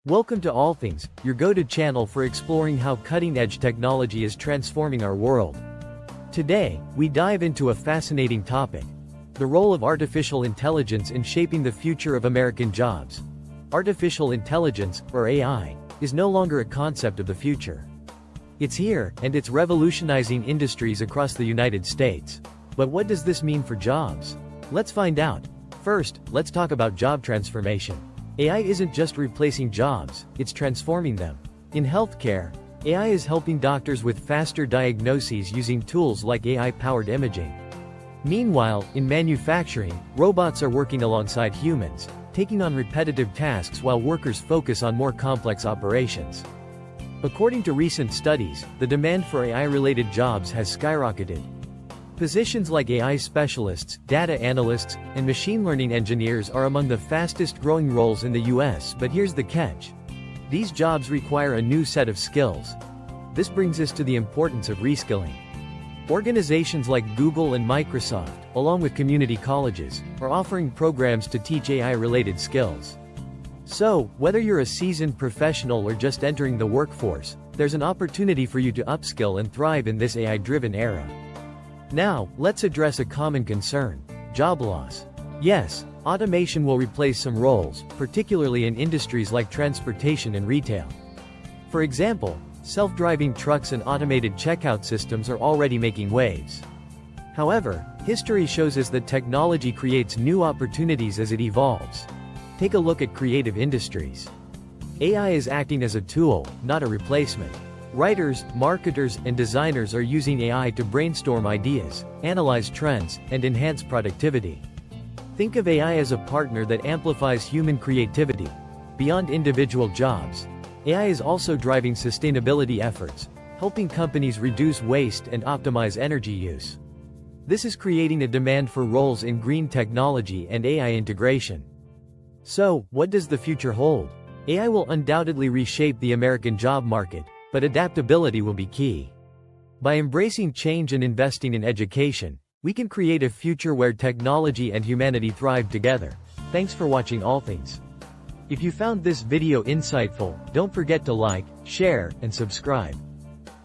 Welcome to All Things, your go-to channel for exploring how cutting-edge technology is transforming our world. Today, we dive into a fascinating topic: the role of artificial intelligence in shaping the future of American jobs. Artificial intelligence, or AI, is no longer a concept of the future. It's here, and it's revolutionizing industries across the United States. But what does this mean for jobs? Let's find out. First, let's talk about job transformation. AI isn't just replacing jobs, it's transforming them. In healthcare, AI is helping doctors with faster diagnoses using tools like AI-powered imaging. Meanwhile, in manufacturing, robots are working alongside humans, taking on repetitive tasks while workers focus on more complex operations. According to recent studies, the demand for AI-related jobs has skyrocketed. Positions like AI specialists, data analysts, and machine learning engineers are among the fastest-growing roles in the US, but here's the catch. These jobs require a new set of skills. This brings us to the importance of reskilling. Organizations like Google and Microsoft, along with community colleges, are offering programs to teach AI-related skills. So, whether you're a seasoned professional or just entering the workforce, there's an opportunity for you to upskill and thrive in this AI-driven era. Now, let's address a common concern: job loss. Yes, automation will replace some roles, particularly in industries like transportation and retail. For example, self-driving trucks and automated checkout systems are already making waves. However, history shows us that technology creates new opportunities as it evolves. Take a look at creative industries. AI is acting as a tool, not a replacement. Writers, marketers, and designers are using AI to brainstorm ideas, analyze trends, and enhance productivity. Think of AI as a partner that amplifies human creativity. Beyond individual jobs, AI is also driving sustainability efforts, helping companies reduce waste and optimize energy use. This is creating a demand for roles in green technology and AI integration. So, what does the future hold? AI will undoubtedly reshape the American job market, but adaptability will be key. By embracing change and investing in education, we can create a future where technology and humanity thrive together. Thanks for watching All Things. If you found this video insightful, don't forget to like, share, and subscribe.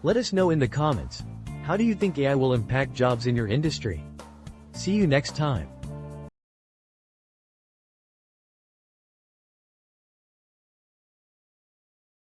Let us know in the comments, how do you think AI will impact jobs in your industry? See you next time.